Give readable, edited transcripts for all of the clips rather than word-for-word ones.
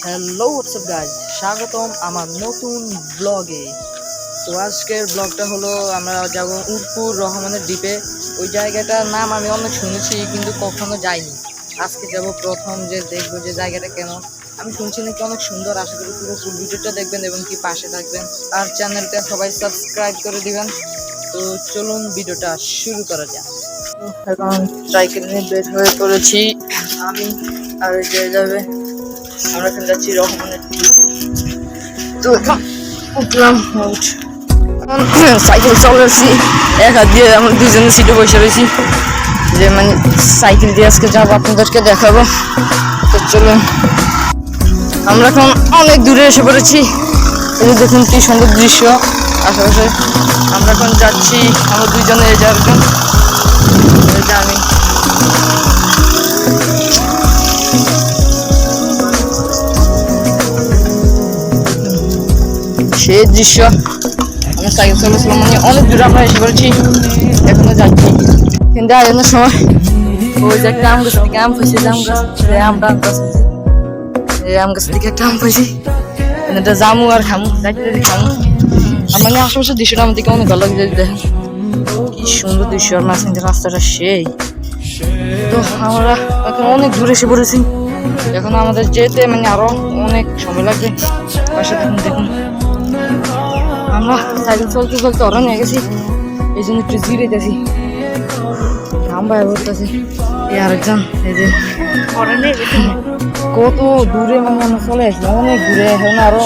Hello WhatsApp guys, স্বাগতম আমার নতুন ব্লগে। তো আজকের ব্লগটা হলো আমরা যাব উদপুর রহমানের দ্বীপে। ওই জায়গাটার নাম আমি অনেক শুনেছি কিন্তু কখনো যাইনি। আজকে যাব প্রথম, যে দেখবো যে জায়গাটা কেমন। আমি শুনছি নাকি অনেক সুন্দর। আশা করি পুরো ফুল ভিডিওটা দেখবেন এবং কি পাশে থাকবেন, আর চ্যানেলটা সবাই সাবস্ক্রাইব করে দিবেন। তো চলুন ভিডিওটা শুরু করা যাক। এখন সাইকেল নিয়ে বের হয়ে পড়েছি আমি, আর যে যাবে আমরা এখন যাচ্ছি রহমানের দ্বীপে। তো এখন উঠলাম, সাইকেল চলেছি এক হাত দিয়ে, আমরা দুজনে সিটে বসে রয়েছি, যে মানে সাইকেল দিয়ে আজকে যাবো, আপনাদেরকে দেখাবো। তো চলুন, আমরা এখন অনেক দূরে এসে পড়েছি। এই যে দেখুন কি সুন্দর দৃশ্য আশেপাশে। আমরা এখন যাচ্ছি, আমরা দুইজনে এই যে একজন আমি। সেই দৃশ্য, আমরা সাইকেল চলেছিলাম, মানে অনেক দূরে আমরা এসে পড়েছি, এখনো যাচ্ছি। কিন্তু আয়োজনের সময় ওই যে একটা আম গাছ থেকে আম পাইছি, আম গাছ থেকে একটা আম পাইছি, এটা জামু আর খামু, খামু। মানে আশেপাশের দৃশ্যটা আমাদেরকে অনেক ভালো লাগে। দেখেন কি সুন্দর দৃশ্য, আর মাঝখানে রাস্তাটা সেই। তো আমরা এখন অনেক দূরে এসে পড়েছি, এখন আমাদের যেতে মানে আরো অনেক সময় লাগবে। পাশে দেখুন আমরা সাইকেল চলতে চলতে ওরা নিয়ে গেছি, এই জন্য একটু জিরে গেছি, আমরা বলতেছি। এই আরেকজন এই যে কত দূরে, মানে আমরা চলে আসি অনেক দূরে, এখন আরো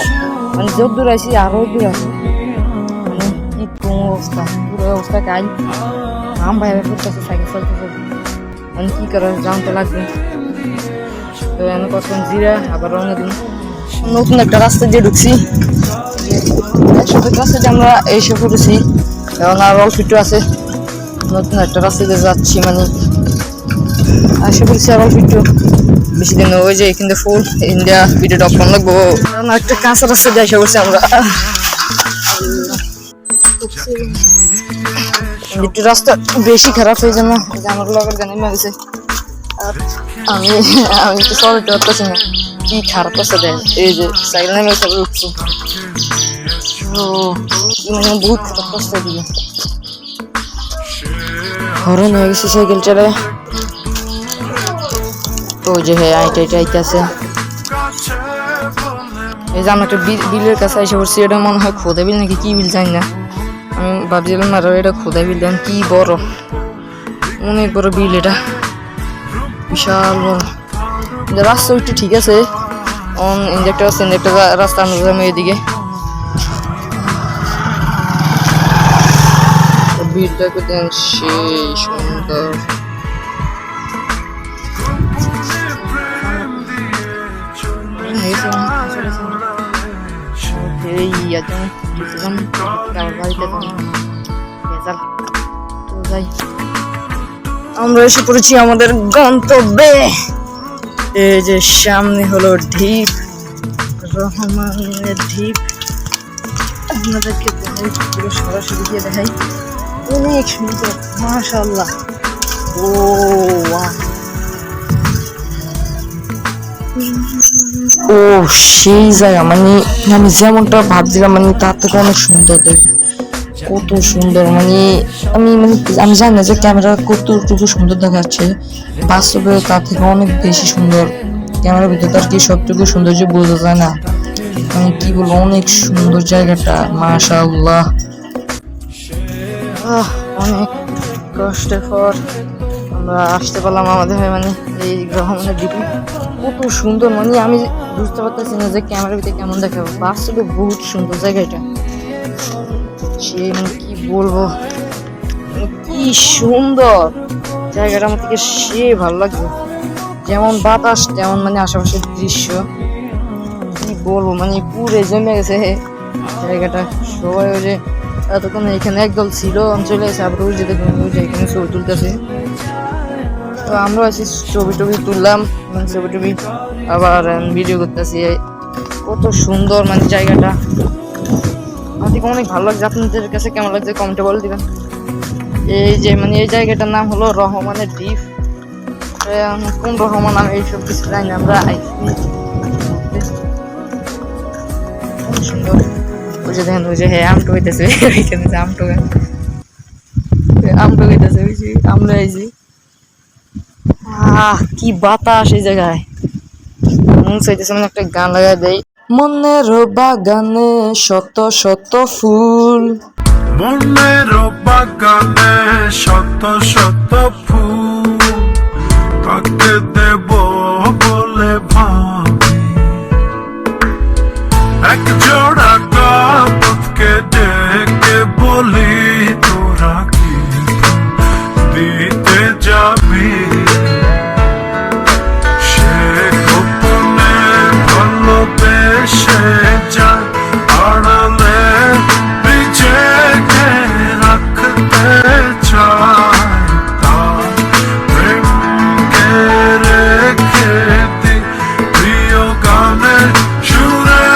মানে যত দূর আসি আরো দূর আসি, মানে কি কোন অবস্থা, পুরো অবস্থা কাই আম ভাই করতেছে সাইকেল চলতে চলতে, মানে কি করে জানতে লাগবে। তো এখন কতক্ষণ জিরা আবার রওনা দিন। নতুন একটা রাস্তা দিয়ে ঢুকছি, রাস্তা দিয়ে আমরা এসে পড়েছি, এখন আর অল্প একটু আছে, নতুন একটা রাস্তা দিয়ে যাচ্ছি, মানে এসে পড়েছি আর অল্প একটু, বেশি দিন ওই যে এখান থেকে ফুল ইন্ডিয়া ভিডিওটা অপন লাগবো। এখন একটা কাঁচা রাস্তা দিয়ে এসে পড়ছি আমরা। একটু রাস্তা বেশি খারাপ হয়ে যায় না, আমার লগের গানে মেরেছে, আর আমি তো চলতে পারতেছি না, কি খারাপ রাস্তা দেয়। এই যে সাইকেল নেমে সব উঠছি, মানে বহুত খারাপ রাস্তা দিয়ে হরণ হয়ে গেছে সাইকেল চালায়। তো যে হ্যাঁ আইতে আছে, এই যে আমরা একটা বিলের কাছে এসে পড়ছি, এটা মনে হয় খোদা বিল নাকি কি বিল জানি না, আমি ভাবছিলাম আর এটা খোদা বিল, দেন কি বড়, অনেক বড় বিল, এটা বিশাল বড়। রাস্তা একটু ঠিক আছে, একটা রাস্তা আমরা যাবো এদিকে, বিলটাকে দেন সেই সুন্দর। আমরা এসে পড়েছি আমাদের গন্তব্যে। এই যে সামনে হলো দ্বীপ, রহমানের দ্বীপ। আপনাদেরকে পুরো সরাসরি দিয়ে দেখাই, অনেক সুন্দর মাশাআল্লাহ। ও সেই জায়গা, মানে আমি যেমনটা ভাবছিলাম মানে তার থেকে অনেক সুন্দর, দেখুন কত সুন্দর। মানে আমি জানি না যে ক্যামেরা কতটুকু সুন্দর দেখাচ্ছে, বাস্তবে তার থেকে অনেক বেশি সুন্দর। ক্যামেরার ভিতরে তার কি সবটুকু সৌন্দর্য বোঝা যায় না, মানে কি বলবো, অনেক সুন্দর জায়গাটা মাশাআল্লাহ। অনেক কষ্টের পর আমরা আসতে পারলাম আমাদের মানে এই রহমানের দ্বীপে। কত সুন্দর, মানে আমি বুঝতে পারতেছি না যে ক্যামেরার ভিতরে কেমন দেখাবো, বাস্তবে বহুত সুন্দর জায়গাটা, সে মানে কি বলবো, কি সুন্দর জায়গাটা, আমার থেকে সে ভালো লাগবে। যেমন বাতাস তেমন মানে আশেপাশের দৃশ্য, কি বলবো, মানে পুরে জমে গেছে জায়গাটা। সবাই ওই যে এতক্ষণ এখানে একদল ছিল, অঞ্চলে এসে আবার ওই যে দেখুন ওই যে এখানে ছবি তুলতেছে। তো আমরা আছি ছবি তুললাম, মানে ছবি আবার ভিডিও করতেছি। কত সুন্দর মানে জায়গাটা, আমাদের অনেক ভালো লাগছে। আপনাদের কাছে কেমন লাগছে কমেন্টে বলে দিবেন। এই যে মানে এই জায়গাটার নাম হলো রহমানের দ্বীপ। কোন রহমান আমি এইসব কিছু জানি না, আমরা সুন্দর। ওই যে দেখেন, ওই যে হ্যাঁ আমটো হইতেছে ওইখানে যে আমটো আমটো হইতেছে, ওই যে আমরা এই যে কি বাতাস এই জায়গায়, মন চাইতেছে মানে একটা গান লাগাই দেই। মনের বাগানে শত শত ফুল, মনের বাগানে শত শত ফুল, কাকে দেব বলে ভাবি, এক জোড়া কাপকে ডেকে বলি তোরা কি দিতে যাবি, সে গোপনে ভালোবেসে যায় আড়ালে নিজেকে রাখতে চায়, তার প্রেমকে রেখে দি প্রিয় গানে সুরে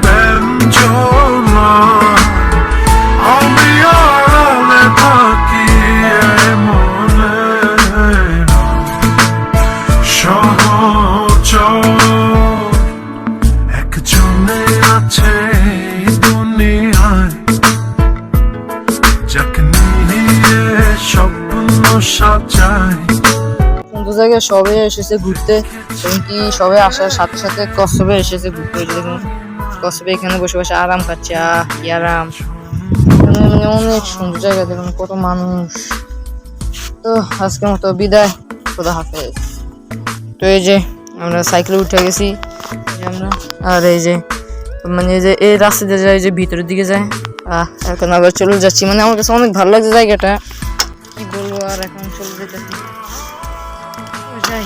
ব্যঞ্জনা, আমি আড়ালে থাকি মনে সহচর, একজনে আছে দুনিয়ায় যাকে নিয়ে স্বপ্ন সাজায়। কিন্তু জায়গায় সবে এসেছে ঘুরতে, এমনকি সবে আসার সাথে সাথে কচ্ছপে এসেছে ঘুরতে। ওই যে দেখুন কচ্ছপে এখানে বসে বসে আরাম খাচ্ছে, কি আরাম। এখানে মানে অনেক সুন্দর জায়গা, দেখুন কত মানুষ। তো আজকের মতো বিদায়, খোদা হাফেজ। তো এই যে আমরা সাইকেলে উঠে গেছি আমরা, আর এই যে মানে যে এই রাস্তা দিয়ে যায়, যে ভিতরের দিকে যায়। এখন আবার চলে যাচ্ছি, মানে আমার কাছে অনেক ভালো লাগছে জায়গাটা, কি বলবো। আর এখন চলে যেতেছি, যাই।